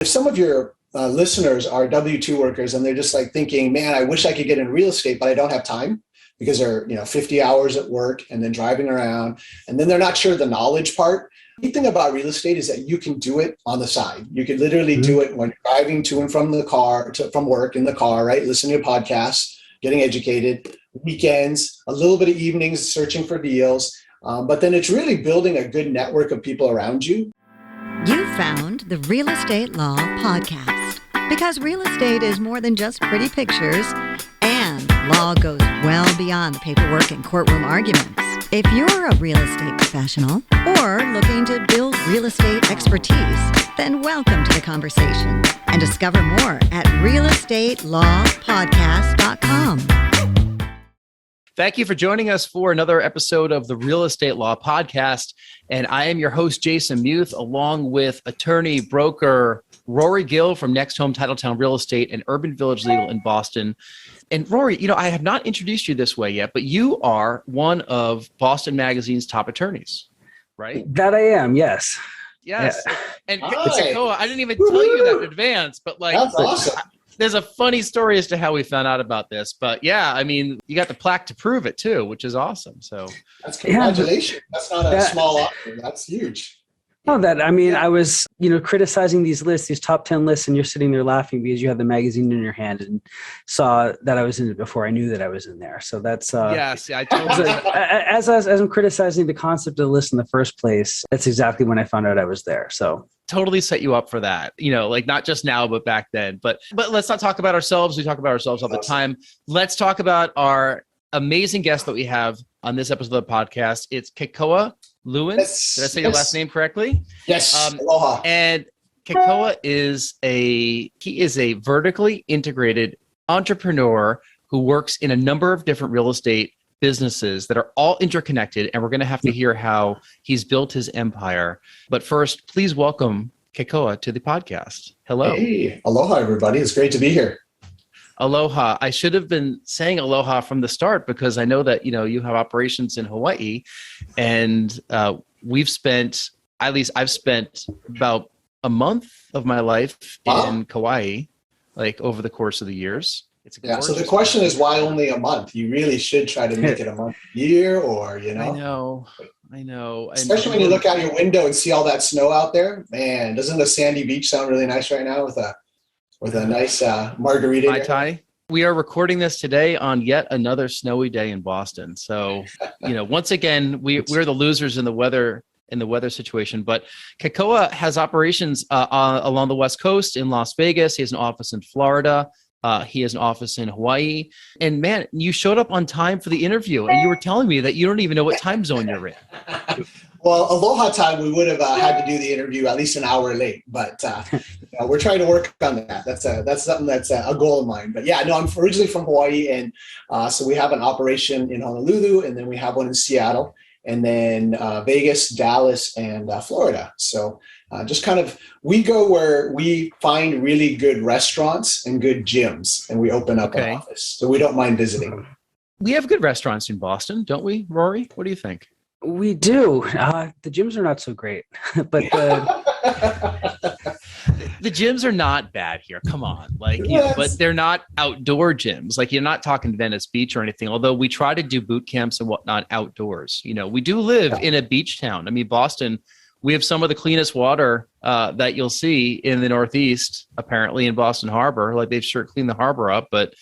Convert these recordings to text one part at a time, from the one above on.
If some of your listeners are W-2 workers and they're just like thinking, man, I wish I could get in real estate, but I don't have time because they're 50 hours at work and then driving around, and then they're not sure the knowledge part. The thing about real estate is that you can do it on the side. You can literally do it when you're driving to and from the car, from work in the car, right? Listening to podcasts, getting educated, weekends, a little bit of evenings searching for deals. But then it's really building a good network of people around you. You found the Real Estate Law Podcast, because real estate is more than just pretty pictures, and law goes well beyond the paperwork and courtroom arguments. If you're a real estate professional or looking to build real estate expertise, then welcome to the conversation and discover more at realestatelawpodcast.com. Thank you for joining us for another episode of the Real Estate Law Podcast. And I am your host, Jason Muth, along with attorney, broker, Rory Gill from Next Home Titletown Real Estate and Urban Village Legal in Boston. And Rory, I have not introduced you this way yet, but you are one of Boston Magazine's top attorneys, right? That I am, yes. Yes. Yeah. And Hi. Kekoa, I didn't even tell you that in advance, but That's awesome. There's a funny story as to how we found out about this, but yeah, I mean, you got the plaque to prove it too, which is awesome. So that's congratulations. That's not a small offer. That's huge. I was, criticizing these lists, these top 10 lists, and you're sitting there laughing because you had the magazine in your hand and saw that I was in it before I knew that I was in there. So that's yes, I totally. As I'm criticizing the concept of the list in the first place, that's exactly when I found out I was there. So totally set you up for that, like not just now, but back then. But let's not talk about ourselves. We talk about ourselves all the time. Let's talk about our amazing guest that we have on this episode of the podcast. It's Kekoa Lwin. Yes, Did I say your last name correctly? Yes. Aloha. And Kekoa is a vertically integrated entrepreneur who works in a number of different real estate businesses that are all interconnected. And we're going to have to hear how he's built his empire. But first, please welcome Kekoa to the podcast. Hello. Hey, aloha, everybody. It's great to be here. Aloha. I should have been saying aloha from the start because I know that, you have operations in Hawaii, and I've spent about a month of my life in Kauai, like over the course of the years. So the question is, why only a month? You really should try to make it a month a year, or, I know. Especially when you look out your window and see all that snow out there. Man, doesn't the sandy beach sound really nice right now with a nice margarita? Mai Tai. We are recording this today on yet another snowy day in Boston. So, once again, we're the losers in the weather situation. But Kekoa has operations along the West Coast in Las Vegas. He has an office in Florida. He has an office in Hawaii. And man, you showed up on time for the interview, and you were telling me that you don't even know what time zone you're in. Well, aloha time, we would have had to do the interview at least an hour late, but we're trying to work on that. That's something that's a goal of mine. But yeah, no, I'm originally from Hawaii, and so we have an operation in Honolulu, and then we have one in Seattle, and then Vegas, Dallas, and Florida. So just kind of, we go where we find really good restaurants and good gyms, and we open up an office. So we don't mind visiting. We have good restaurants in Boston, don't we, Rory? What do you think? We do. The gyms are not so great, but the gyms are not bad here. Come on. But they're not outdoor gyms. Like, you're not talking Venice Beach or anything, although we try to do boot camps and whatnot outdoors. We do live in a beach town. I mean, Boston, we have some of the cleanest water that you'll see in the Northeast, apparently in Boston Harbor. Like, they've sure cleaned the harbor up, but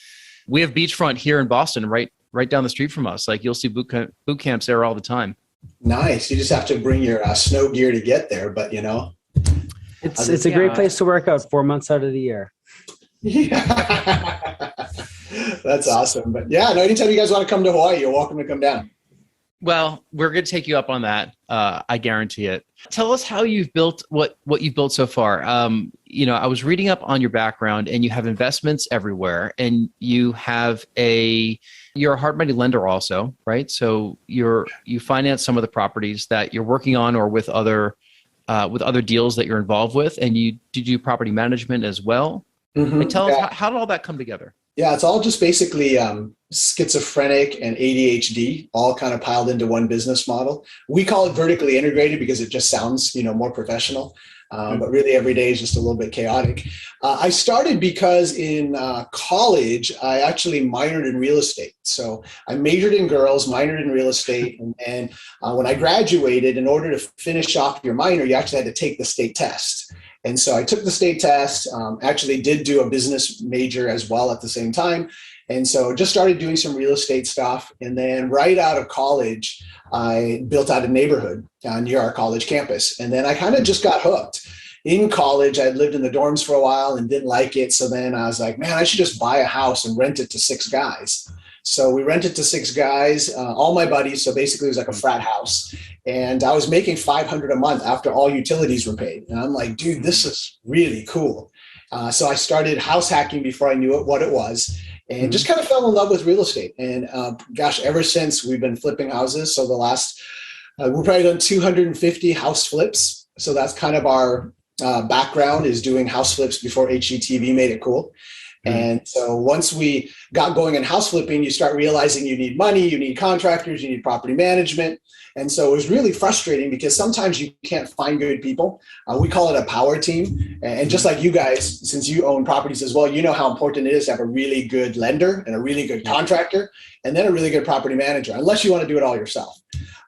we have beachfront here in Boston, right down the street from us. Like, you'll see boot camps there all the time. Nice. You just have to bring your snow gear to get there, but it's a great place to work out 4 months out of the year. Yeah. That's awesome. But yeah, no, anytime you guys want to come to Hawaii, you're welcome to come down. Well, we're going to take you up on that. I guarantee it. Tell us how you've built what you've built so far. I was reading up on your background, and you have investments everywhere, and you're a hard money lender also, right? So you finance some of the properties that you're working on, or with other deals that you're involved with, and you do property management as well. Mm-hmm. And tell us, how did all that come together? Yeah, it's all just basically schizophrenic and ADHD all kind of piled into one business model. We call it vertically integrated because it just sounds, more professional. but really every day is just a little bit chaotic. I started because in college, I actually minored in real estate. So I majored in girls, minored in real estate. And when I graduated, in order to finish off your minor, you actually had to take the state test. And so I took the state test, actually did do a business major as well at the same time. And so just started doing some real estate stuff. And then right out of college, I built out a neighborhood near our college campus. And then I kind of just got hooked. In college, I'd lived in the dorms for a while and didn't like it. So then I was like, man, I should just buy a house and rent it to 6 guys. So we rented to 6 guys, all my buddies. So basically it was like a frat house. And I was making $500 a month after all utilities were paid. And I'm like, dude, this is really cool. So I started house hacking before I knew what it was. And just kind of fell in love with real estate. And gosh, ever since we've been flipping houses. So the last, we've probably done 250 house flips. So that's kind of our background, is doing house flips before HGTV made it cool. And so once we got going in house flipping, you start realizing you need money, you need contractors, you need property management. And so it was really frustrating because sometimes you can't find good people. We call it a power team. And just like you guys, since you own properties as well, you know how important it is to have a really good lender and a really good contractor, and then a really good property manager, unless you want to do it all yourself.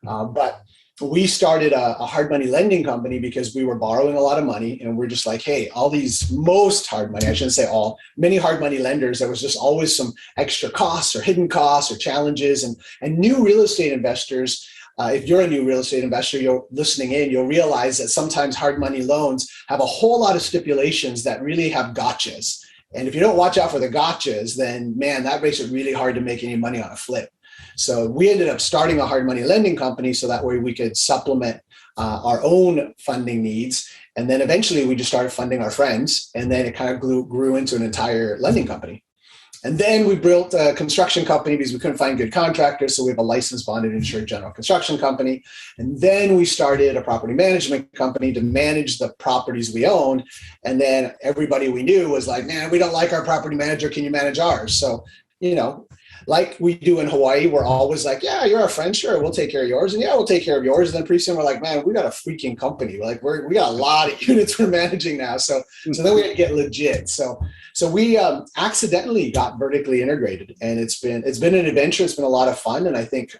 But we started a hard money lending company because we were borrowing a lot of money, and we're just like, hey, most hard money, I shouldn't say all, many hard money lenders, there was just always some extra costs or hidden costs or challenges, and new real estate investors. If you're a new real estate investor, you're listening in, you'll realize that sometimes hard money loans have a whole lot of stipulations that really have gotchas. And if you don't watch out for the gotchas, then man, that makes it really hard to make any money on a flip. So we ended up starting a hard money lending company so that way we could supplement our own funding needs. And then eventually we just started funding our friends. And then it kind of grew into an entire lending company. And then we built a construction company because we couldn't find good contractors. So we have a licensed, bonded, insured general construction company. And then we started a property management company to manage the properties we owned. And then everybody we knew was like, man, we don't like our property manager. Can you manage ours? So, like we do in Hawaii, we're always like, yeah, you're our friend. Sure, we'll take care of yours. And yeah, we'll take care of yours. And then pretty soon we're like, man, we got a freaking company. Like we got a lot of units we're managing now. So then we had to get legit. So we accidentally got vertically integrated, and it's been an adventure. It's been a lot of fun. And I think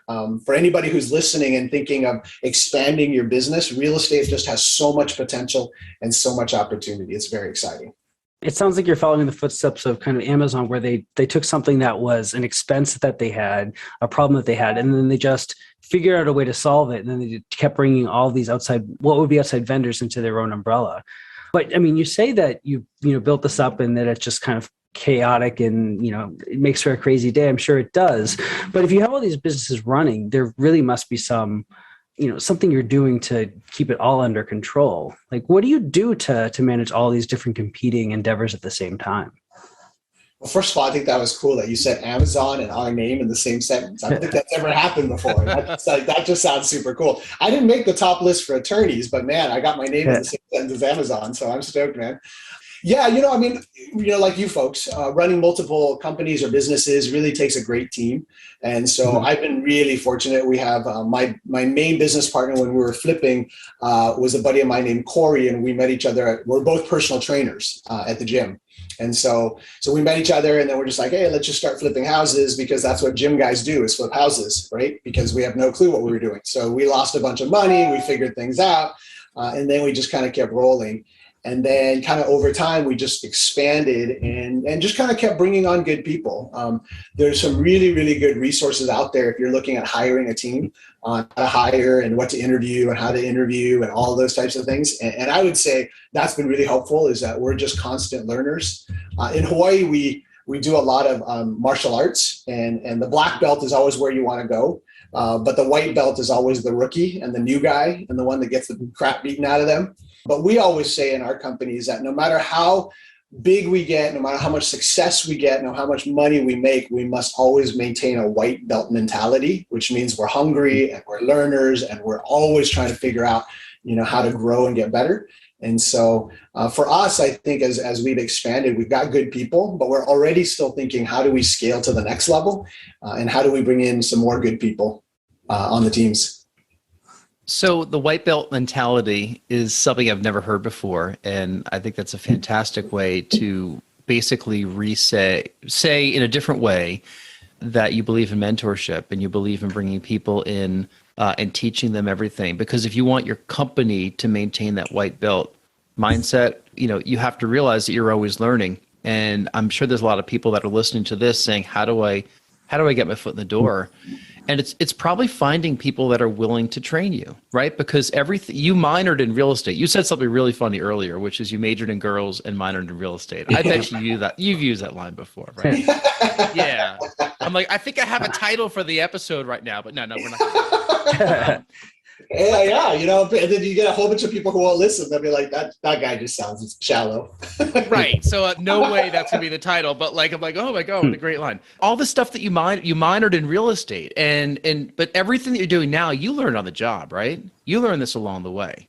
for anybody who's listening and thinking of expanding your business, real estate just has so much potential and so much opportunity. It's very exciting. It sounds like you're following the footsteps of kind of Amazon, where they took something that was an expense that they had, a problem that they had, and then they just figured out a way to solve it. And then they kept bringing all these outside vendors into their own umbrella. But I mean, you say that you built this up and that it's just kind of chaotic and, it makes for a crazy day. I'm sure it does. But if you have all these businesses running, there really must be something you're doing to keep it all under control. Like, what do you do to manage all these different competing endeavors at the same time? Well, first of all, I think that was cool that you said Amazon and our name in the same sentence. I don't think that's ever happened before. That just sounds super cool. I didn't make the top list for attorneys, but man, I got my name in the same sentence as Amazon. So I'm stoked, man. Yeah, like you folks, running multiple companies or businesses really takes a great team. And so I've been really fortunate. We have my main business partner when we were flipping was a buddy of mine named Corey, and we met each other. We're both personal trainers at the gym. And so we met each other, and then we're just like, hey, let's just start flipping houses, because that's what gym guys do, is flip houses, right? Because we have no clue what we were doing. So we lost a bunch of money, we figured things out, and then we just kind of kept rolling. And then kind of over time, we just expanded and just kind of kept bringing on good people. There's some really, really good resources out there if you're looking at hiring a team on how to hire and what to interview and how to interview and all those types of things. And I would say that's been really helpful, is that we're just constant learners. In Hawaii, we do a lot of martial arts, and the black belt is always where you want to go. But the white belt is always the rookie and the new guy and the one that gets the crap beaten out of them. But we always say in our companies that no matter how big we get, no matter how much success we get, no matter how much money we make, we must always maintain a white belt mentality, which means we're hungry and we're learners and we're always trying to figure out, how to grow and get better. And so for us, I think as we've expanded, we've got good people, but we're already still thinking, how do we scale to the next level? And how do we bring in some more good people on the teams? So the white belt mentality is something I've never heard before. And I think that's a fantastic way to basically say in a different way that you believe in mentorship and you believe in bringing people in and teaching them everything. Because if you want your company to maintain that white belt mindset, you have to realize that you're always learning. And I'm sure there's a lot of people that are listening to this saying, how do I get my foot in the door? And it's probably finding people that are willing to train you, right? Because everything, you minored in real estate. You said something really funny earlier, which is you majored in girls and minored in real estate. I bet you've used that line before, right? Yeah. I'm like, I think I have a title for the episode right now, but no, we're not. Yeah, and then you get a whole bunch of people who won't listen. They'll be like, that guy just sounds shallow. Right. So no way that's gonna be the title. But I'm like, oh my God, what a great line. All the stuff that you minored in real estate, but everything that you're doing now, you learned on the job, right? You learned this along the way.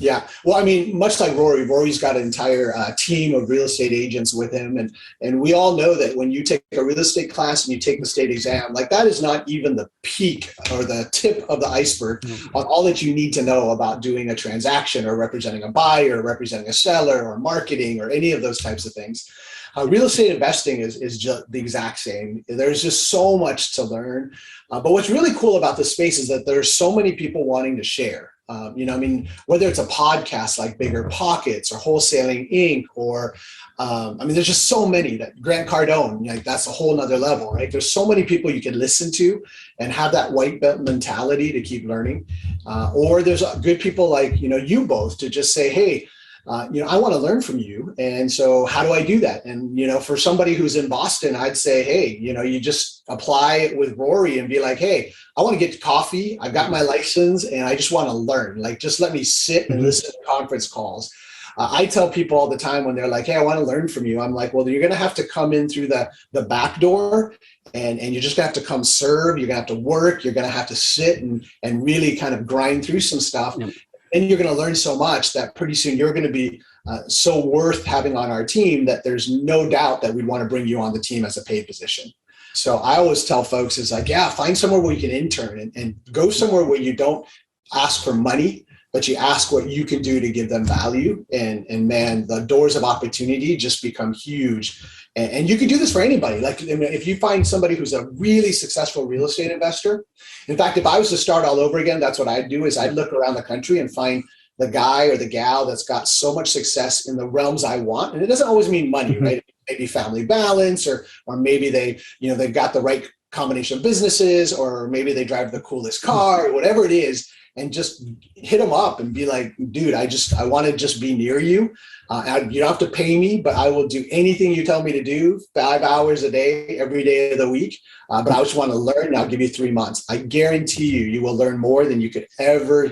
Yeah. Well, I mean, much like Rory's got an entire team of real estate agents with him. And we all know that when you take a real estate class and you take the state exam, like that is not even the peak or the tip of the iceberg on all that you need to know about doing a transaction or representing a buyer, or representing a seller, or marketing, or any of those types of things. Real estate investing is just the exact same. There's just so much to learn. But what's really cool about this space is that there's so many people wanting to share. Whether it's a podcast like Bigger Pockets or Wholesaling Inc. or, there's just so many that Grant Cardone, that's a whole nother level, right? There's so many people you can listen to and have that white belt mentality to keep learning. Or there's good people like, you both to just say, hey, I want to learn from you. And so how do I do that? And, for somebody who's in Boston, I'd say, hey, you just apply with Rory and be like, hey, I want to get to coffee. I've got my license and I just want to learn. Just let me sit and listen to conference calls. I tell people all the time when they're like, hey, I want to learn from you. I'm like, well, you're going to have to come in through the back door and you're just going to have to come serve. You're going to have to work. You're going to have to sit and really kind of grind through some stuff. Yep. And you're going to learn so much that pretty soon you're going to be so worth having on our team that there's no doubt that we'd want to bring you on the team as a paid position. So I always tell folks is like, yeah, find somewhere where you can intern and go somewhere where you don't ask for money, but you ask what you can do to give them value. And man, the doors of opportunity just become huge. And you can do this for anybody. If you find somebody who's a really successful real estate investor, in fact, if I was to start all over again, that's what I'd do is I'd look around the country and find the guy or the gal that's got so much success in the realms I want. And it doesn't always mean money, right? Maybe family balance, or maybe they've got the right combination of businesses, or maybe they drive the coolest car, or whatever it is. And just hit them up and be like, dude, I want to just be near you. You don't have to pay me, but I will do anything you tell me to do 5 hours a day, every day of the week. But I just want to learn, and I'll give you 3 months. I guarantee you will learn more than you could ever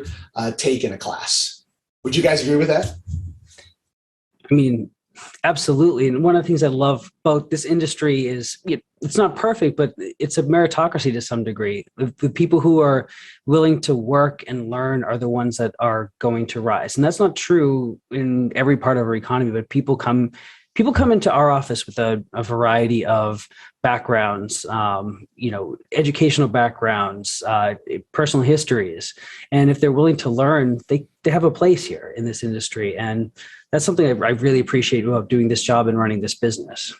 take in a class. Would you guys agree with that? I mean, absolutely. And one of the things I love about this industry is it's not perfect, but it's a meritocracy to some degree. The people who are willing to work and learn are the ones that are going to rise. And that's not true in every part of our economy, but people come into our office with a variety of backgrounds, educational backgrounds, personal histories. And if they're willing to learn, they have a place here in this industry. And that's something I really appreciate about doing this job and running this business.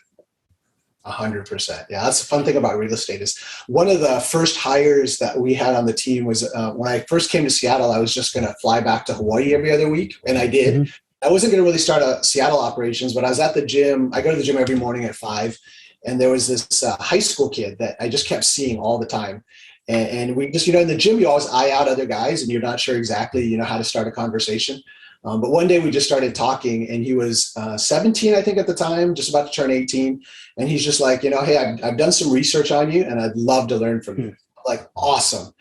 100%. Yeah, that's the fun thing about real estate is one of the first hires that we had on the team was when I first came to Seattle, I was just going to fly back to Hawaii every other week. And I did. Mm-hmm. I wasn't going to really start a Seattle operations, but I was at the gym. I go to the gym every morning at 5. And there was this high school kid that I just kept seeing all the time. And we just, in the gym, you always eye out other guys and you're not sure exactly, how to start a conversation. But one day we just started talking and he was 17, I think at the time, just about to turn 18. And he's just like, hey, I've done some research on you and I'd love to learn from you. I'm like, awesome.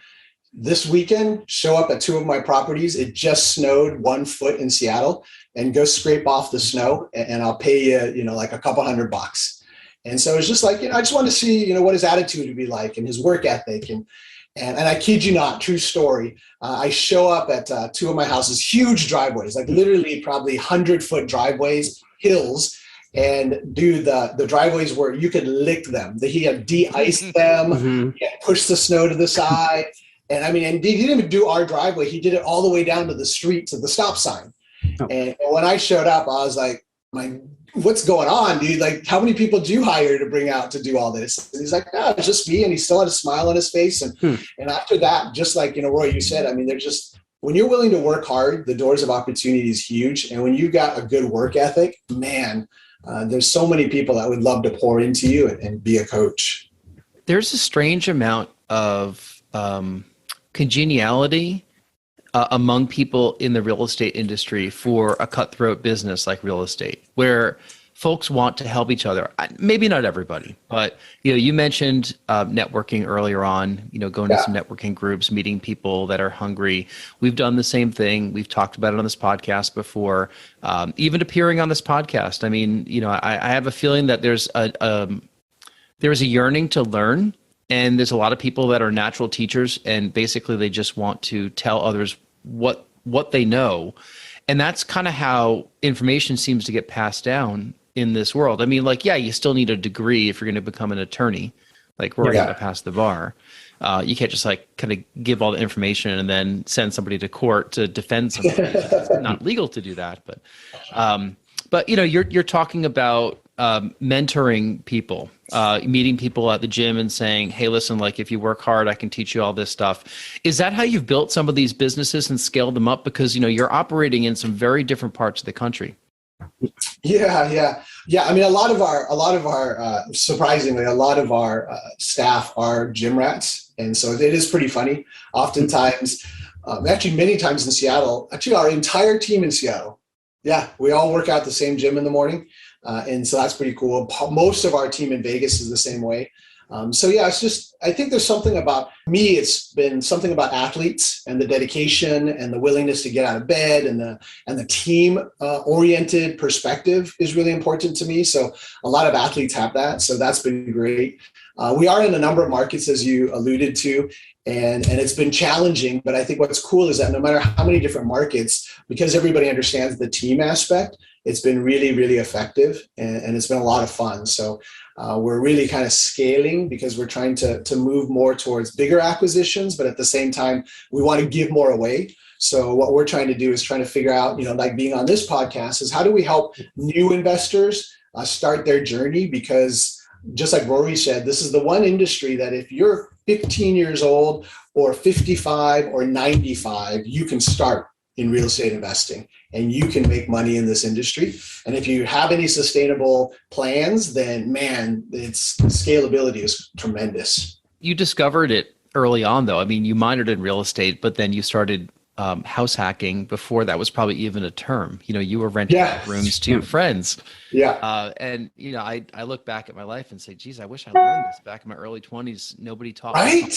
This weekend, show up at 2 of my properties. It just snowed 1 foot in Seattle and go scrape off the snow and I'll pay you, like a couple $100. And so it's just like, I just want to see, what his attitude would be like and his work ethic. And I kid you not, true story. I show up at 2 of my houses, huge driveways, like literally probably 100-foot driveways, hills. And dude, the driveways where you could lick them. He had de-iced them, he had pushed the snow to the side. And I mean, and he didn't even do our driveway. He did it all the way down to the street to the stop sign. Oh. And when I showed up, I was like, what's going on, dude? Like, how many people do you hire to bring out to do all this? And he's like, no, it's just me. And he still had a smile on his face. And after that, just like, Roy, you said, I mean, they're just, when you're willing to work hard, the doors of opportunity is huge. And when you've got a good work ethic, man, there's so many people that would love to pour into you and be a coach. There's a strange amount of congeniality among people in the real estate industry for a cutthroat business like real estate, where folks want to help each other. Maybe not everybody, but you mentioned networking earlier on. Going to some networking groups, meeting people that are hungry. We've done the same thing. We've talked about it on this podcast before. Even appearing on this podcast. I mean, I have a feeling that there's a yearning to learn. And there's a lot of people that are natural teachers, and basically they just want to tell others what they know. And that's kind of how information seems to get passed down in this world. I mean, like, you still need a degree if you're going to become an attorney, like we're going to pass the bar. You can't just like kind of give all the information and then send somebody to court to defend somebody. It's not legal to do that. But you're talking about mentoring people, meeting people at the gym and saying, hey, listen, like if you work hard, I can teach you all this stuff. Is that how you've built some of these businesses and scaled them up? Because, you're operating in some very different parts of the country. Yeah. I mean, a lot of our surprisingly, a lot of our staff are gym rats. And so it is pretty funny. Oftentimes, actually many times in Seattle, actually our entire team in Seattle, we all work out the same gym in the morning. And so that's pretty cool. Most of our team in Vegas is the same way. It's just, I think there's something about me, it's been something about athletes and the dedication and the willingness to get out of bed, and the team oriented perspective is really important to me. So a lot of athletes have that. So that's been great. We are in a number of markets, as you alluded to, and it's been challenging, but I think what's cool is that no matter how many different markets, because everybody understands the team aspect, it's been really, really effective, and it's been a lot of fun. So we're really kind of scaling because we're trying to move more towards bigger acquisitions, but at the same time, we want to give more away. So what we're trying to do is trying to figure out, like being on this podcast, is how do we help new investors start their journey? Because just like Rory said, this is the one industry that if you're 15 years old or 55 or 95, you can start in real estate investing and you can make money in this industry. And if you have any sustainable plans, then man, its scalability is tremendous. You discovered it early on though. I mean, you minored in real estate, but then you started house hacking before that was probably even a term. You were renting rooms to friends. And I look back at my life and say, geez, I wish I learned this back in my early 20s. Nobody taught me.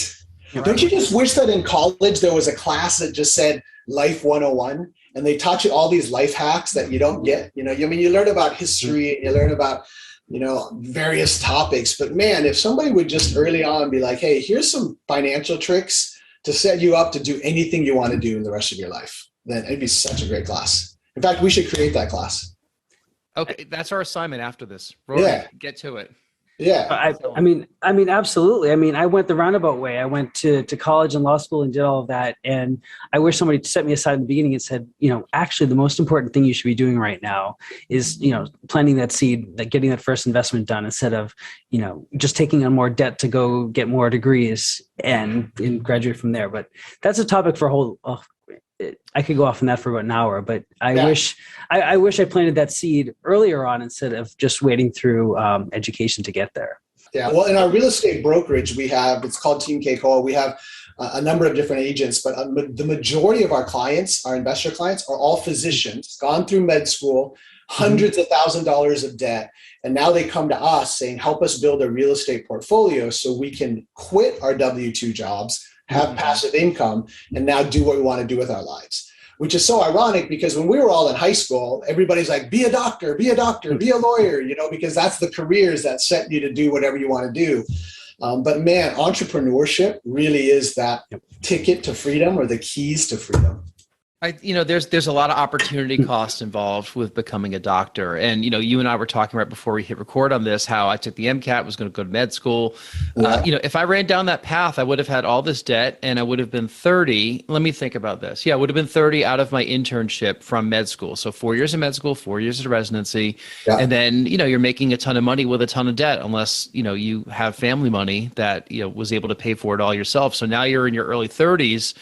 Don't you just wish that in college there was a class that just said Life 101 and they taught you all these life hacks that you don't get? I mean, you learn about history and you learn about, various topics, but man, if somebody would just early on be like, hey, here's some financial tricks to set you up to do anything you want to do in the rest of your life, then it'd be such a great class. In fact, we should create that class. Okay, that's our assignment after this. Rory, get to it. I mean, absolutely. I mean, I went the roundabout way. I went to college and law school and did all of that. And I wish somebody set me aside in the beginning and said, actually the most important thing you should be doing right now is, planting that seed, like getting that first investment done instead of, just taking on more debt to go get more degrees and graduate from there. But that's a topic for a whole, I could go off on that for about an hour, but I wish I planted that seed earlier on instead of just waiting through education to get there. Yeah. Well, in our real estate brokerage, it's called Team Kekoa. We have a number of different agents, but the majority of our clients, our investor clients, are all physicians, gone through med school, hundreds of $1,000s of debt. And now they come to us saying, help us build a real estate portfolio so we can quit our W-2 jobs, have passive income, and now do what we want to do with our lives, which is so ironic because when we were all in high school, everybody's like, be a doctor, be a lawyer, because that's the careers that set you to do whatever you want to do. But man, entrepreneurship really is that ticket to freedom or the keys to freedom. There's a lot of opportunity cost involved with becoming a doctor. And, you and I were talking right before we hit record on this, how I took the MCAT, was going to go to med school. Yeah. If I ran down that path, I would have had all this debt and I would have been 30. Let me think about this. Yeah, I would have been 30 out of my internship from med school. So 4 years of med school, 4 years of residency. Yeah. And then, you're making a ton of money with a ton of debt, unless, you have family money that, was able to pay for it all yourself. So now you're in your early 30s.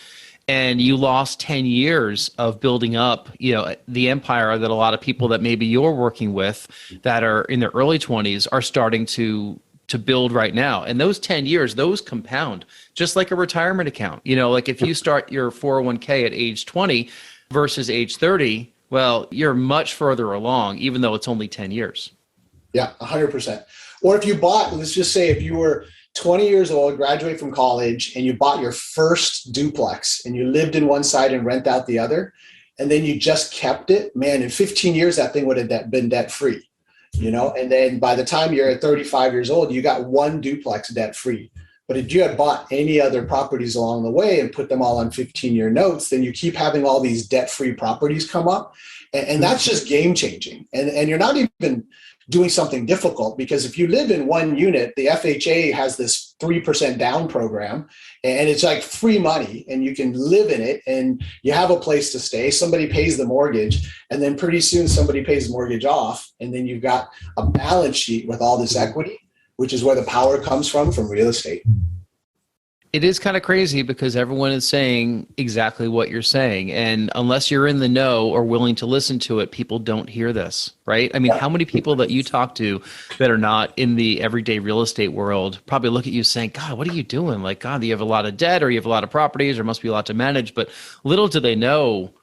And you lost 10 years of building up, the empire that a lot of people that maybe you're working with that are in their early 20s are starting to build right now. And those 10 years, those compound just like a retirement account. Like if you start your 401k at age 20 versus age 30, well, you're much further along, even though it's only 10 years. Yeah, 100%. Or if you bought, let's just say if you were 20 years old, graduate from college, and you bought your first duplex and you lived in one side and rent out the other, and then you just kept it, man, in 15 years, that thing would have been debt free, and then by the time you're at 35 years old, you got one duplex debt free. But if you had bought any other properties along the way and put them all on 15-year notes, then you keep having all these debt-free properties come up. And that's just game changing. And you're not even doing something difficult, because if you live in one unit, the FHA has this 3% down program, and it's like free money, and you can live in it and you have a place to stay. Somebody pays the mortgage, and then pretty soon somebody pays the mortgage off. And then you've got a balance sheet with all this equity, which is where the power comes from real estate. It is kind of crazy because everyone is saying exactly what you're saying. And unless you're in the know or willing to listen to it, people don't hear this, right? I mean, how many people that you talk to that are not in the everyday real estate world probably look at you saying, God, what are you doing? Like, God, you have a lot of debt, or you have a lot of properties, or must be a lot to manage. But little do they know,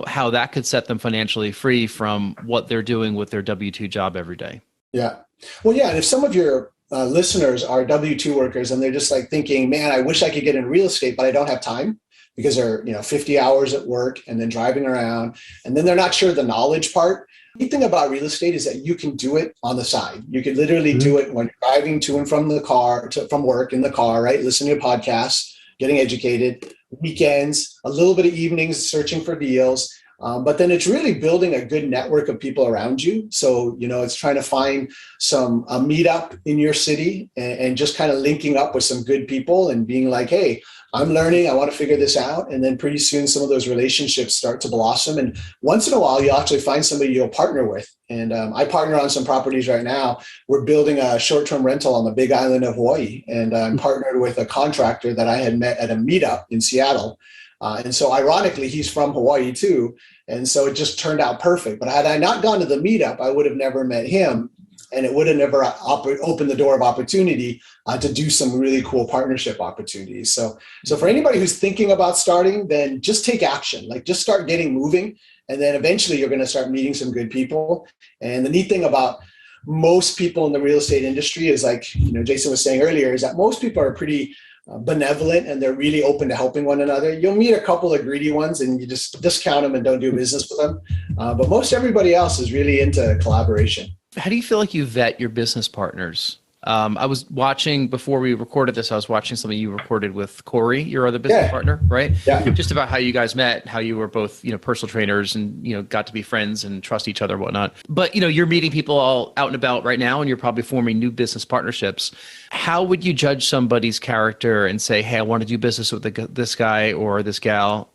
how that could set them financially free from what they're doing with their W-2 job every day. Yeah. Well, yeah. And if some of your listeners are W-2 workers and they're just like thinking, man, I wish I could get in real estate, but I don't have time because they're, 50 hours at work and then driving around, and then they're not sure the knowledge part. The thing about real estate is that you can do it on the side. You can literally do it when you're driving to and from the car, from work in the car, right? Listening to podcasts, getting educated, weekends, a little bit of evenings, searching for deals. But then it's really building a good network of people around you. So, it's trying to find a meetup in your city and just kind of linking up with some good people and being like, hey, I'm learning, I want to figure this out. And then pretty soon some of those relationships start to blossom. And once in a while, you'll actually find somebody you'll partner with. And I partner on some properties right now. We're building a short-term rental on the big island of Hawaii. And I'm partnered with a contractor that I had met at a meetup in Seattle. And so ironically, he's from Hawaii too. And so it just turned out perfect. But had I not gone to the meetup, I would have never met him. And it would have never opened the door of opportunity to do some really cool partnership opportunities. So for anybody who's thinking about starting, then just take action. Like just start getting moving. And then eventually you're going to start meeting some good people. And the neat thing about most people in the real estate industry is, like, Jason was saying earlier, is that most people are pretty benevolent and they're really open to helping one another. You'll meet a couple of greedy ones and you just discount them and don't do business with them. But most everybody else is really into collaboration. How do you feel like you vet your business partners? I was watching, before we recorded this, I was watching something you recorded with Corey, your other business partner, right? Yeah. Just about how you guys met, how you were both, personal trainers and, got to be friends and trust each other and whatnot. But, you're meeting people all out and about right now, and you're probably forming new business partnerships. How would you judge somebody's character and say, hey, I want to do business with this guy or this gal,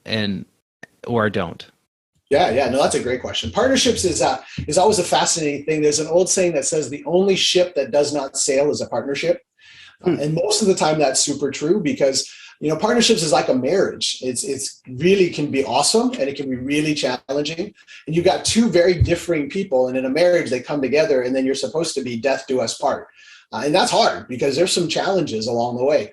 or I don't? Yeah. No, that's a great question. Partnerships is always a fascinating thing. There's an old saying that says the only ship that does not sail is a partnership. And most of the time that's super true, because, partnerships is like a marriage. It's really can be awesome and it can be really challenging. And you've got two very differing people, and in a marriage they come together, and then you're supposed to be death do us part. And that's hard because there's some challenges along the way.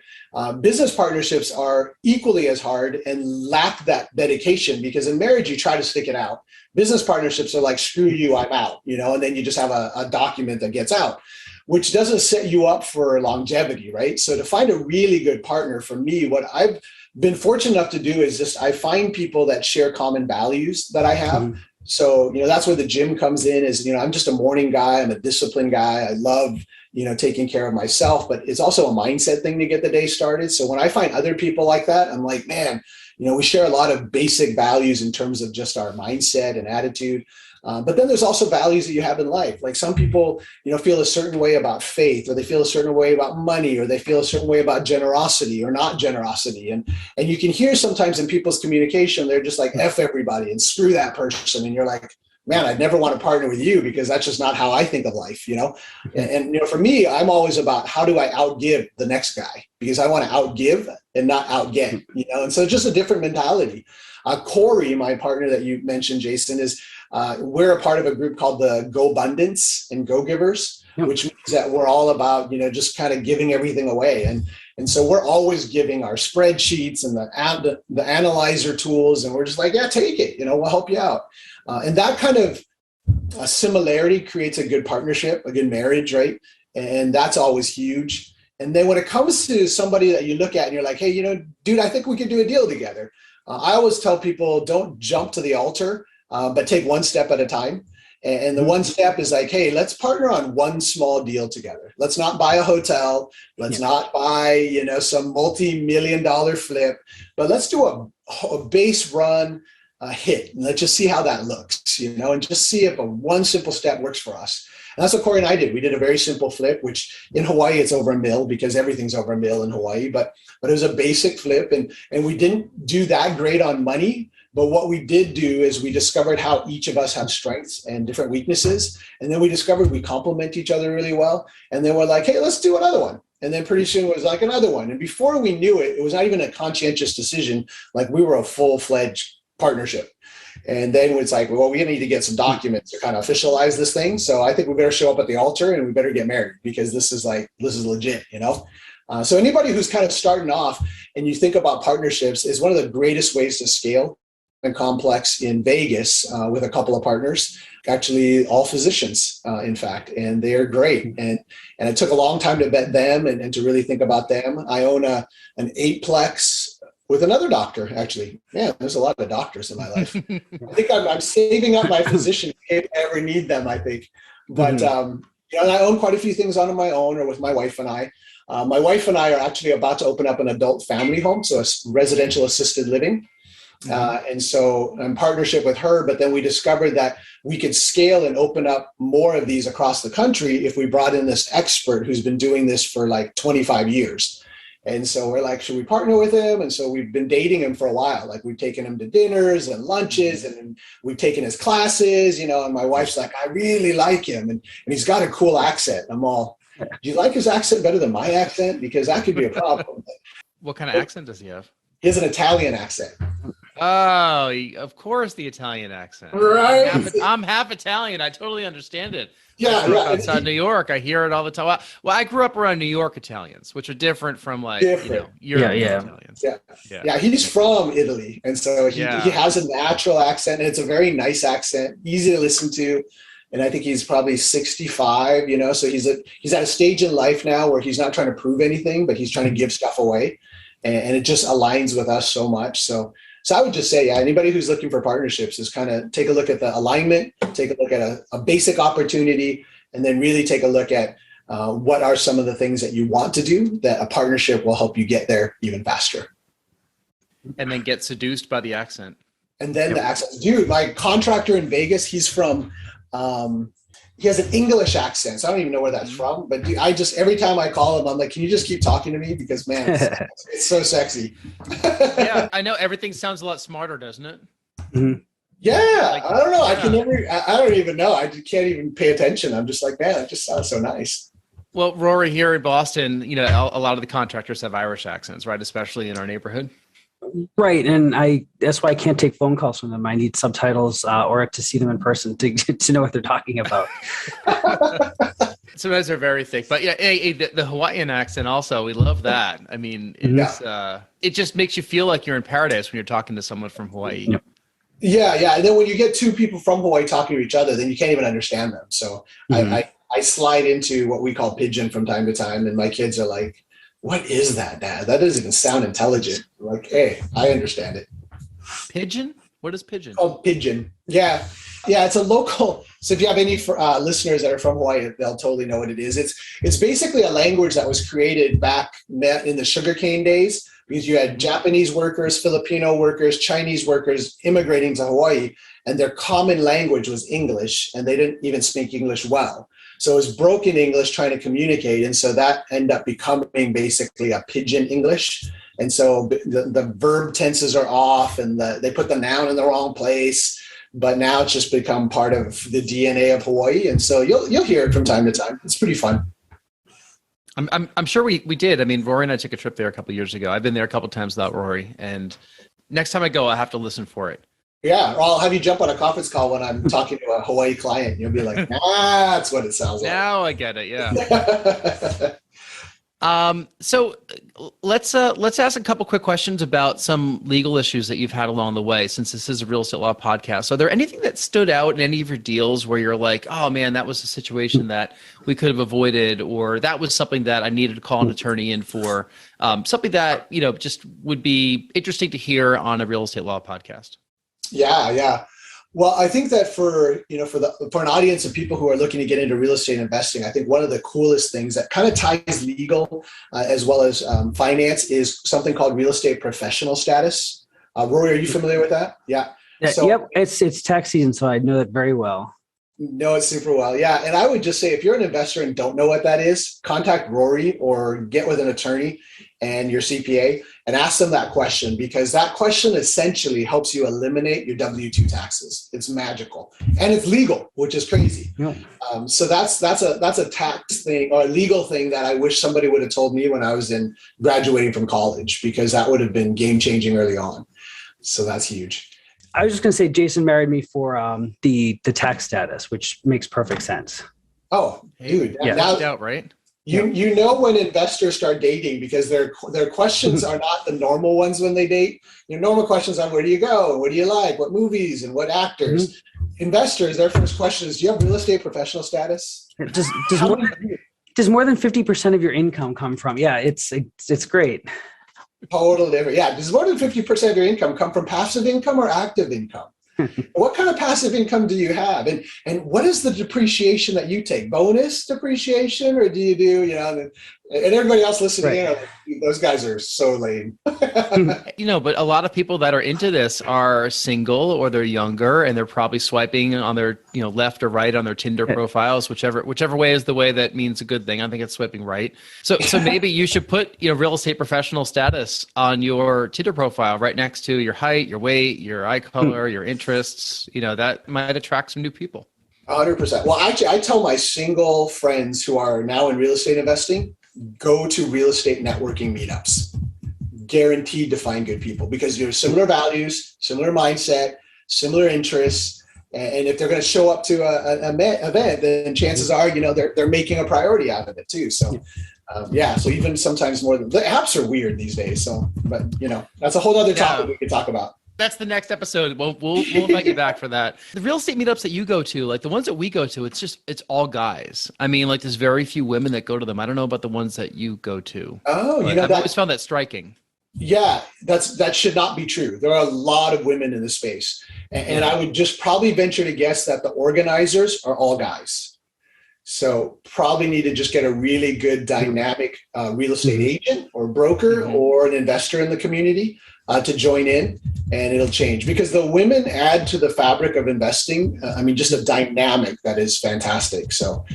Business partnerships are equally as hard and lack that dedication, because in marriage, you try to stick it out. Business partnerships are like, screw you, I'm out, and then you just have a document that gets out, which doesn't set you up for longevity, right? So to find a really good partner, for me, what I've been fortunate enough to do is I find people that share common values that I have. Mm-hmm. So, that's where the gym comes in. Is, I'm just a morning guy. I'm a disciplined guy. I love, taking care of myself, but it's also a mindset thing to get the day started. So when I find other people like that, I'm like, man, we share a lot of basic values in terms of just our mindset and attitude. But then there's also values that you have in life. Like some people, feel a certain way about faith, or they feel a certain way about money, or they feel a certain way about generosity or not generosity. And you can hear sometimes in people's communication, they're just like, F everybody and screw that person. And you're like, man, I'd never want to partner with you because that's just not how I think of life, And for me, I'm always about how do I outgive the next guy, because I want to outgive and not outget, And so it's just a different mentality. Corey, my partner that you mentioned, Jason, is we're a part of a group called the Go Abundance and Go Givers, which means that we're all about, just kind of giving everything away. And so we're always giving our spreadsheets and the analyzer tools. And we're just like, yeah, take it, we'll help you out. And that kind of similarity creates a good partnership, a good marriage, right? And that's always huge. And then when it comes to somebody that you look at and you're like, hey, dude, I think we could do a deal together. I always tell people, don't jump to the altar, but take one step at a time. And the one step is like, hey, let's partner on one small deal together. Let's not buy a hotel. Let's not buy, some multi-million-dollar flip, but let's do a base run hit. And let's just see how that looks, and just see if one simple step works for us. And that's what Corey and I did. We did a very simple flip, which in Hawaii, it's over $1 million because everything's over $1 million in Hawaii, but it was a basic flip. And we didn't do that great on money. But what we did do is we discovered how each of us had strengths and different weaknesses. And then we discovered we complement each other really well. And then we're like, hey, let's do another one. And then pretty soon it was like another one. And before we knew it, it was not even a conscientious decision. Like we were a full-fledged partnership. And then it's like, well, we need to get some documents to kind of officialize this thing. So I think we better show up at the altar and we better get married because this is legit, So anybody who's kind of starting off and you think about partnerships is one of the greatest ways to scale and complex in Vegas with a couple of partners, actually all physicians, in fact, and they are great. And it took a long time to vet them and to really think about them. I own an 8-plex with another doctor, actually. Man, there's a lot of doctors in my life. I think I'm saving up my physician if I ever need them, I think. But, and I own quite a few things on my own or with my wife and I. My wife and I are actually about to open up an adult family home, so a residential assisted living. And so in partnership with her, but then we discovered that we could scale and open up more of these across the country if we brought in this expert who's been doing this for like 25 years. And so we're like, should we partner with him? And so we've been dating him for a while. Like we've taken him to dinners and lunches and we've taken his classes, and my wife's like, I really like him. And he's got a cool accent. I'm all, do you like his accent better than my accent? Because that could be a problem. What kind of accent does he have? He has an Italian accent. Oh, of course, the Italian accent. Right. I'm half Italian. I totally understand it. Yeah, I grew up outside New York. I hear it all the time. Well, I grew up around New York Italians, which are different from European Italians. Yeah. He's from Italy, and so he has a natural accent, and it's a very nice accent, easy to listen to. And I think he's probably 65. So he's at a stage in life now where he's not trying to prove anything, but he's trying to give stuff away, and it just aligns with us so much. So I would just say, anybody who's looking for partnerships is kind of take a look at the alignment, take a look at a basic opportunity, and then really take a look at what are some of the things that you want to do that a partnership will help you get there even faster. And then get seduced by the accent. And then the accent. Dude, my contractor in Vegas, he's from, he has an English accent. So I don't even know where that's from. But dude, every time I call him, I'm like, can you just keep talking to me? Because, man, it's so sexy. Yeah, I know. Everything sounds a lot smarter, doesn't it? Mm-hmm. Yeah, I don't know. I don't even know. I can't even pay attention. I'm just like, man, it just sounds so nice. Well, Rory, here in Boston, a lot of the contractors have Irish accents, right? Especially in our neighborhood. Right. And that's why I can't take phone calls from them. I need subtitles or to see them in person to know what they're talking about. Sometimes they're very thick, but the Hawaiian accent also, we love that. I mean, it just makes you feel like you're in paradise when you're talking to someone from Hawaii. Yep. Yeah. And then when you get two people from Hawaii talking to each other, then you can't even understand them. So I slide into what we call pidgin from time to time. And my kids are like, what is that, Dad? That doesn't even sound intelligent. I'm like, hey, I understand it. Pigeon? What is pigeon? It's called pidgin. Yeah. Yeah, it's a local. So if you have any listeners that are from Hawaii, they'll totally know what it is. It's basically a language that was created back in the sugarcane days, because you had Japanese workers, Filipino workers, Chinese workers immigrating to Hawaii, and their common language was English, and they didn't even speak English well. So it was broken English trying to communicate, and so that ended up becoming basically a pidgin English. And so the verb tenses are off, and they put the noun in the wrong place. But now it's just become part of the DNA of Hawaii, and so you'll hear it from time to time. It's pretty fun. I'm sure we did. I mean, Rory and I took a trip there a couple of years ago. I've been there a couple of times without Rory, and next time I go, I have to listen for it. Yeah, or I'll have you jump on a conference call when I'm talking to a Hawaii client. You'll be like, that's what it sounds like. Now I get it. Yeah. So let's ask a couple quick questions about some legal issues that you've had along the way, since this is a real estate law podcast. So, are there anything that stood out in any of your deals where you're like, oh man, that was a situation that we could have avoided, or that was something that I needed to call an attorney in for, something that, just would be interesting to hear on a real estate law podcast? Yeah. Well, I think that for an audience of people who are looking to get into real estate investing, I think one of the coolest things that kind of ties legal as well as finance is something called real estate professional status. Rory, are you familiar with that? Yeah. Yep. It's tax season, so I know that very well. Know it super well. Yeah. And I would just say, if you're an investor and don't know what that is, contact Rory or get with an attorney and your CPA and ask them that question, because that question essentially helps you eliminate your W-2 taxes. It's magical and it's legal, which is crazy. Yeah. So that's a tax thing or a legal thing that I wish somebody would have told me when I was graduating from college, because that would have been game changing early on. So that's huge. I was just going to say, Jason married me for the tax status, which makes perfect sense. Oh, dude. Yeah. Now, Out, right? You know when investors start dating, because their questions are not the normal ones when they date. Your normal questions are, where do you go? What do you like? What movies and what actors? Mm-hmm. Investors, their first question is, do you have real estate professional status? Does more than 50% of your income come from? Yeah, it's great. Totally different. Yeah. Does more than 50% of your income come from passive income or active income? What kind of passive income do you have? And what is the depreciation that you take? Bonus depreciation, or do you do, and everybody else listening in, those guys are so lame. But a lot of people that are into this are single, or they're younger, and they're probably swiping on their, left or right on their Tinder profiles, whichever way is the way that means a good thing. I think it's swiping right. So maybe you should put, real estate professional status on your Tinder profile right next to your height, your weight, your eye color, your interests. That might attract some new people. 100%. Well, actually, I tell my single friends who are now in real estate investing, go to real estate networking meetups. Guaranteed to find good people, because you're similar values, similar mindset, similar interests. And if they're going to show up to an event, then chances are, they're making a priority out of it too. So, so even sometimes more than the apps are weird these days. So, but that's a whole other topic we could talk about. That's the next episode. We'll invite you back for that. The real estate meetups that you go to, like the ones that we go to, it's all guys. I mean, like there's very few women that go to them. I don't know about the ones that you go to. Oh, I've always found that striking. Yeah, that should not be true. There are a lot of women in the space. And I would just probably venture to guess that the organizers are all guys. So probably need to just get a really good dynamic real estate agent or broker or an investor in the community to join in, and it'll change, because the women add to the fabric of investing. Just a dynamic that is fantastic. So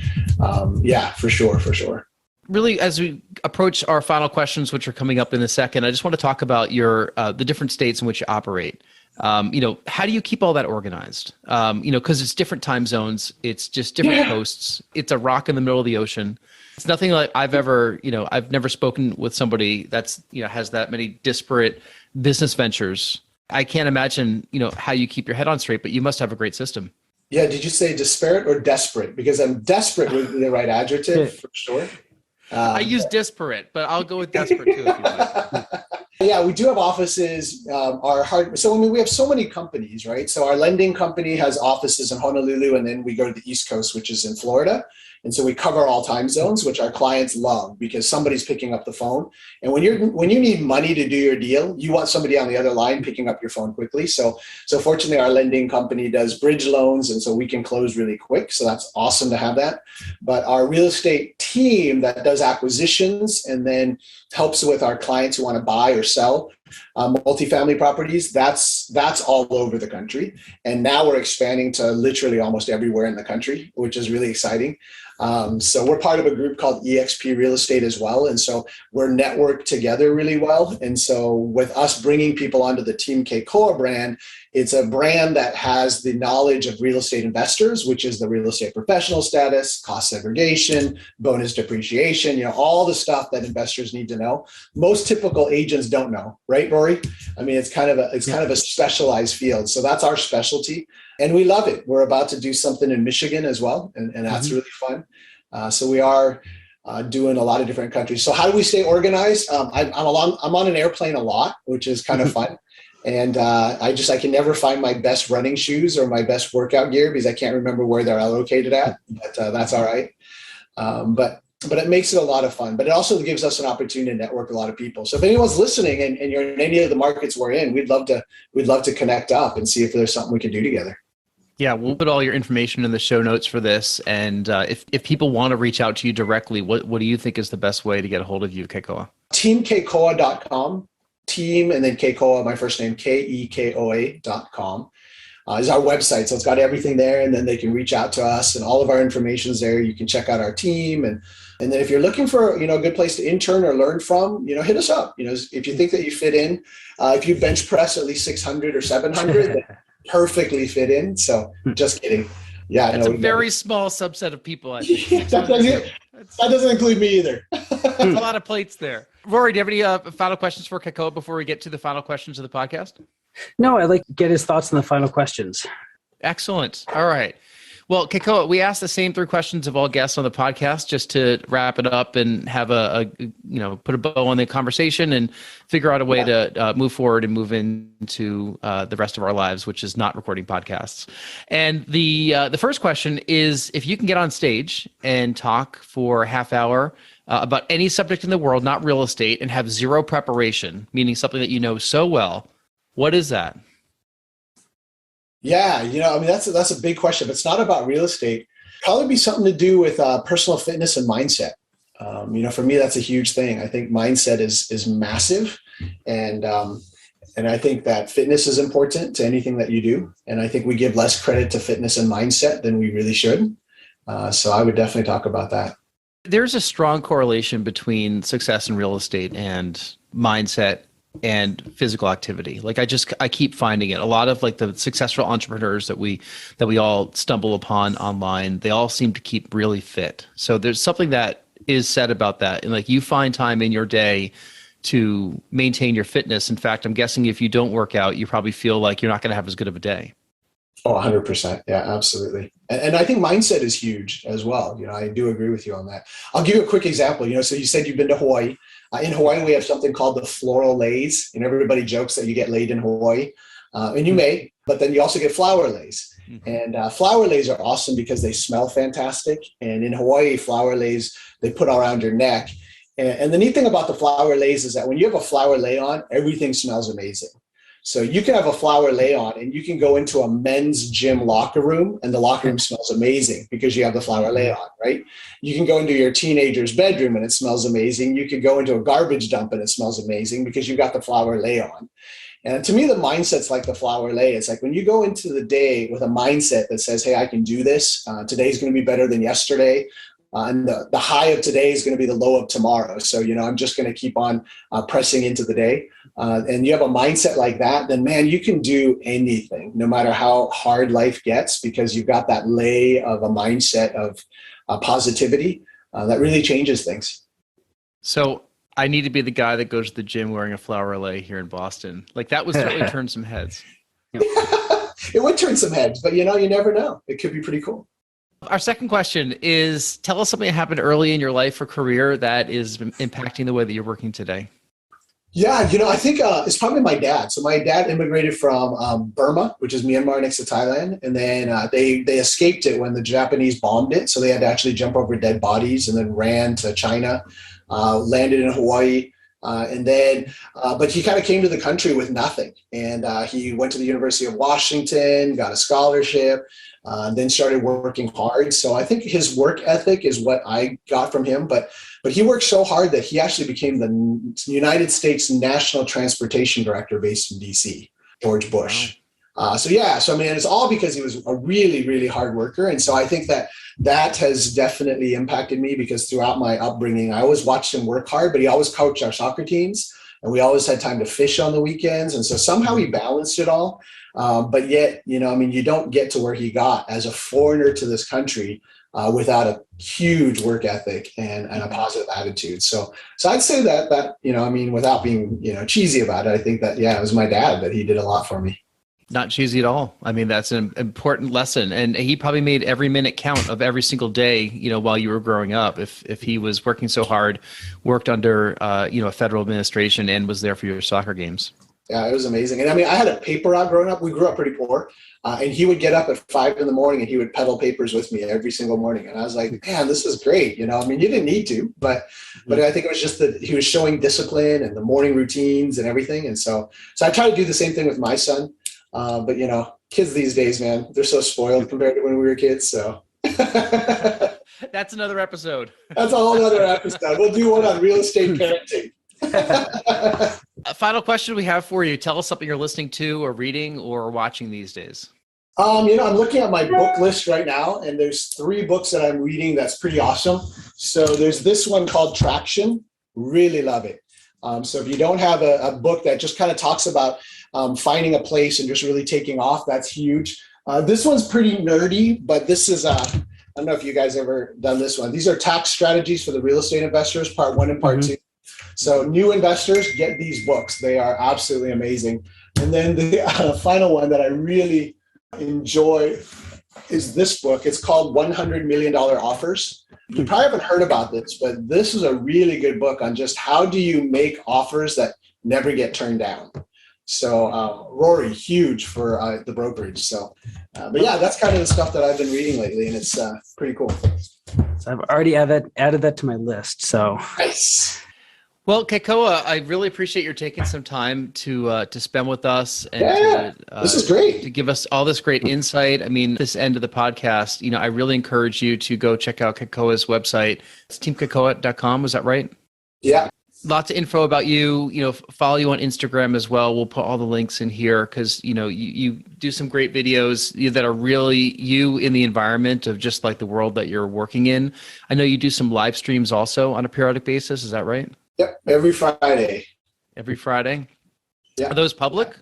for sure. Really, as we approach our final questions, which are coming up in a second, I just want to talk about your the different states in which you operate. How do you keep all that organized? Because it's different time zones, it's just different coasts. It's a rock in the middle of the ocean. It's nothing like I've never spoken with somebody that's, has that many disparate business ventures. I can't imagine, how you keep your head on straight, but you must have a great system. Yeah. Did you say disparate or desperate? Because I'm desperate would be the right adjective for sure. I use disparate, but I'll go with desperate too if you like. Yeah, we do have offices. So I mean, we have so many companies, right? So our lending company has offices in Honolulu, and then we go to the East Coast, which is in Florida. And so we cover all time zones, which our clients love because somebody's picking up the phone. And when you need money to do your deal, you want somebody on the other line picking up your phone quickly. So fortunately, our lending company does bridge loans, and so we can close really quick. So that's awesome to have that. But our real estate team that does acquisitions and then helps with our clients who want to buy or sell multifamily properties, that's all over the country. And now we're expanding to literally almost everywhere in the country, which is really exciting. So we're part of a group called EXP Real Estate as well. And so we're networked together really well. And so with us bringing people onto the Team Kekoa brand, it's a brand that has the knowledge of real estate investors, which is the real estate professional status, cost segregation, bonus depreciation, all the stuff that investors need to know. Most typical agents don't know, right, Rory? I mean, it's kind of a specialized field. So that's our specialty. And we love it. We're about to do something in Michigan as well. And that's really fun. So we are doing a lot of different countries. So how do we stay organized? I'm on an airplane a lot, which is kind of fun. And I can never find my best running shoes or my best workout gear because I can't remember where they're located at, but that's all right. But it makes it a lot of fun, but it also gives us an opportunity to network a lot of people. So if anyone's listening and you're in any of the markets we're in, we'd love to connect up and see if there's something we can do together. Yeah, we'll put all your information in the show notes for this. And if people want to reach out to you directly, what do you think is the best way to get a hold of you, Kekoa? TeamKekoa.com. Team and then Kekoa, my first name, KEKOA.com is our website. So it's got everything there, and then they can reach out to us and all of our information's there. You can check out our team. And then if you're looking for, a good place to intern or learn from, hit us up. If you think that you fit in, if you bench press at least 600 or 700, then perfectly fit in. So just kidding. Yeah, it's a very small subset of people. I think. Yeah, that doesn't include me either. A lot of plates there. Rory, do you have any final questions for Kekoa before we get to the final questions of the podcast? No, I'd like to get his thoughts on the final questions. Excellent. All right. Well, Kekoa, we asked the same 3 questions of all guests on the podcast just to wrap it up and have put a bow on the conversation and figure out a way to move forward and move into the rest of our lives, which is not recording podcasts. And the first question is, if you can get on stage and talk for a half hour about any subject in the world, not real estate, and have zero preparation, meaning something that you know so well, what is that? Yeah, that's a big question, but it's not about real estate. Probably be something to do with personal fitness and mindset. For me, that's a huge thing. I think mindset is massive, and I think that fitness is important to anything that you do. And I think we give less credit to fitness and mindset than we really should. So I would definitely talk about that. There's a strong correlation between success in real estate and mindset and physical activity. Like I keep finding it. A lot of like the successful entrepreneurs that we all stumble upon online, they all seem to keep really fit. So there's something that is said about that. And like you find time in your day to maintain your fitness. In fact, I'm guessing if you don't work out, you probably feel like you're not going to have as good of a day. Oh, 100%. Yeah, absolutely. And I think mindset is huge as well. I do agree with you on that. I'll give you a quick example. So you said you've been to Hawaii. In Hawaii, we have something called the floral lays. And everybody jokes that you get laid in Hawaii. And you may, but then you also get flower lays. Mm-hmm. And flower lays are awesome because they smell fantastic. And in Hawaii, flower lays, they put around your neck. And the neat thing about the flower lays is that when you have a flower lay on, everything smells amazing. So you can have a flower lay on and you can go into a men's gym locker room and the locker room smells amazing because you have the flower lay on, right? You can go into your teenager's bedroom and it smells amazing. You could go into a garbage dump and it smells amazing because you got the flower lay on. And to me, the mindset's like the flower lay. It's like when you go into the day with a mindset that says, hey, I can do this. Today's going to be better than yesterday. And the high of today is going to be the low of tomorrow. So, I'm just going to keep on pressing into the day. And you have a mindset like that, then man, you can do anything, no matter how hard life gets, because you've got that lay of a mindset of positivity that really changes things. So I need to be the guy that goes to the gym wearing a flower lay here in Boston. Like that would certainly turn some heads. It would turn some heads, but you never know. It could be pretty cool. Our second question is, tell us something that happened early in your life or career that is impacting the way that you're working today. Yeah, I think it's probably my dad. So my dad immigrated from Burma, which is Myanmar next to Thailand, and then they escaped it when the Japanese bombed it. So they had to actually jump over dead bodies and then ran to China, landed in Hawaii, but he kind of came to the country with nothing, and he went to the University of Washington, got a scholarship, then started working hard. So I think his work ethic is what I got from him, but he worked so hard that he actually became the United States National Transportation Director based in DC, George Bush. Wow. So I mean, it's all because he was a really, really hard worker. And so I think that has definitely impacted me, because throughout my upbringing, I always watched him work hard, but he always coached our soccer teams, and we always had time to fish on the weekends. And so somehow he balanced it all. But yet, I mean, you don't get to where he got as a foreigner to this country without a huge work ethic and a positive attitude. So I'd say that, I mean, without being, cheesy about it, I think that, it was my dad, that he did a lot for me. Not cheesy at all. I mean, that's an important lesson. And he probably made every minute count of every single day, while you were growing up. If he was working so hard, worked under, a federal administration, and was there for your soccer games. Yeah, it was amazing. And I mean, I had a paper route growing up. We grew up pretty poor. And he would get up at 5 a.m. and he would peddle papers with me every single morning. And I was like, man, this is great. I mean, you didn't need to, but I think it was just that he was showing discipline and the morning routines and everything. And so I try to do the same thing with my son. But kids these days, man, they're so spoiled compared to when we were kids. So that's another episode. That's a whole other episode. We'll do one on real estate parenting. A final question we have for you. Tell us something you're listening to or reading or watching these days. I'm looking at my book list right now, and there's 3 books that I'm reading that's pretty awesome. So there's this one called Traction. Really love it. So if you don't have a book that just kind of talks about finding a place and just really taking off, that's huge. This one's pretty nerdy, but this is, I don't know if you guys ever done this one. These are tax strategies for the real estate investors, part 1 and part 2. So new investors, get these books. They are absolutely amazing. And then the final one that I really enjoy is this book. It's called $100 Million Offers. You probably haven't heard about this, but this is a really good book on just how do you make offers that never get turned down. So Rory, huge for the brokerage. So, but yeah, that's kind of the stuff that I've been reading lately, and it's pretty cool. So I've already added that to my list. So nice. Well, Kekoa, I really appreciate your taking some time to spend with us and this is great. To give us all this great insight. I mean, this end of the podcast, I really encourage you to go check out Kekoa's website. It's teamkekoa.com. Was that right? Yeah. Lots of info about you, follow you on Instagram as well. We'll put all the links in here because, you do some great videos that are really you in the environment of just like the world that you're working in. I know you do some live streams also on a periodic basis. Is that right? Yep. Every Friday. Every Friday? Yeah. Are those public?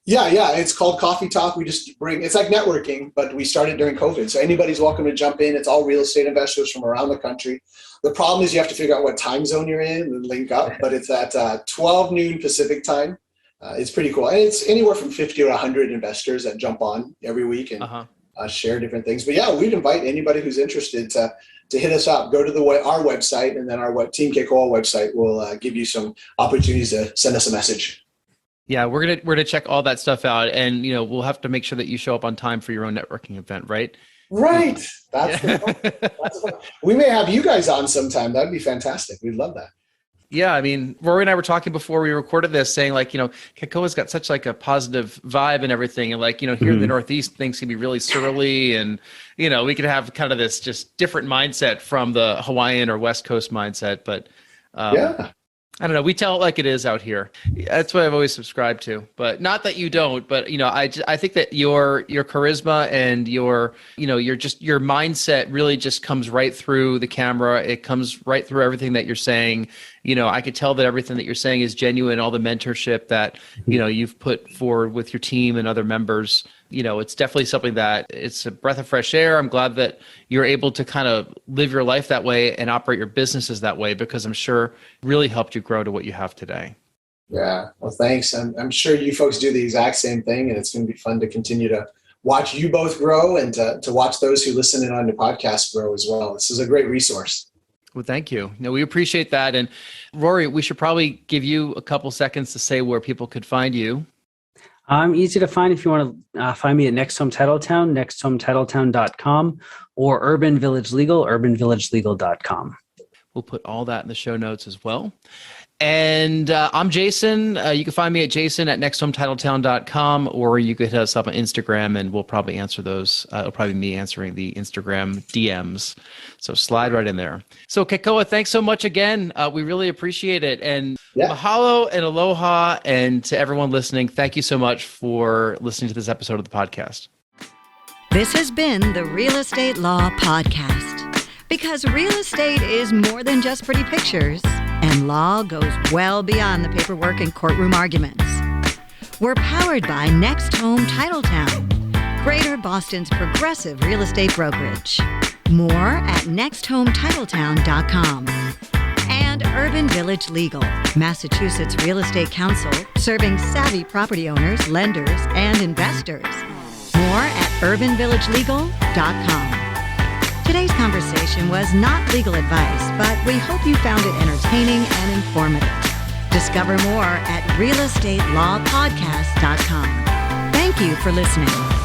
Yeah. It's called Coffee Talk. We just it's like networking, but we started during COVID. So anybody's welcome to jump in. It's all real estate investors from around the country. The problem is you have to figure out what time zone you're in and link up, but it's at 12 noon Pacific time. It's pretty cool. And it's anywhere from 50 or 100 investors that jump on every week and share different things. But yeah, we'd invite anybody who's interested to hit us up. Go to our website, and then our Team Kekoa website will give you some opportunities to send us a message. Yeah, we're gonna check all that stuff out, and we'll have to make sure that you show up on time for your own networking event, right? Right. That's we may have you guys on sometime. That'd be fantastic. We'd love that. Yeah, I mean, Rory and I were talking before we recorded this, saying like, Kekoa's got such like a positive vibe and everything, and like, here in the Northeast, things can be really surly, and we could have kind of this just different mindset from the Hawaiian or West Coast mindset, but I don't know. We tell it like it is out here. That's what I've always subscribed to. But not that you don't. But I think that your charisma and your mindset really just comes right through the camera. It comes right through everything that you're saying. I could tell that everything that you're saying is genuine. All the mentorship that you've put forward with your team and other members. It's definitely something that it's a breath of fresh air. I'm glad that you're able to kind of live your life that way and operate your businesses that way, because I'm sure it really helped you grow to what you have today. Yeah. Well, thanks. I'm sure you folks do the exact same thing, and it's going to be fun to continue to watch you both grow and to watch those who listen in on the podcast grow as well. This is a great resource. Well, thank you. No, we appreciate that. And Rory, we should probably give you a couple seconds to say where people could find you. I'm easy to find if you want to find me at Next Home Titletown, nexthometitletown.com, or Urban Village Legal, urbanvillagelegal.com. We'll put all that in the show notes as well. And I'm Jason. You can find me at jason@nexthometitletown.com, or you could hit us up on Instagram, and we'll probably answer those. It'll probably be me answering the Instagram DMs. So slide right in there. So Kekoa, thanks so much again. We really appreciate it. And mahalo and aloha. And to everyone listening, thank you so much for listening to this episode of the podcast. This has been the Real Estate Law Podcast. Because real estate is more than just pretty pictures, and law goes well beyond the paperwork and courtroom arguments. We're powered by Next Home Titletown, Greater Boston's progressive real estate brokerage. More at nexthometitletown.com. And Urban Village Legal, Massachusetts Real Estate Counsel, serving savvy property owners, lenders, and investors. More at urbanvillagelegal.com. Today's conversation was not legal advice, but we hope you found it entertaining and informative. Discover more at realestatelawpodcast.com. Thank you for listening.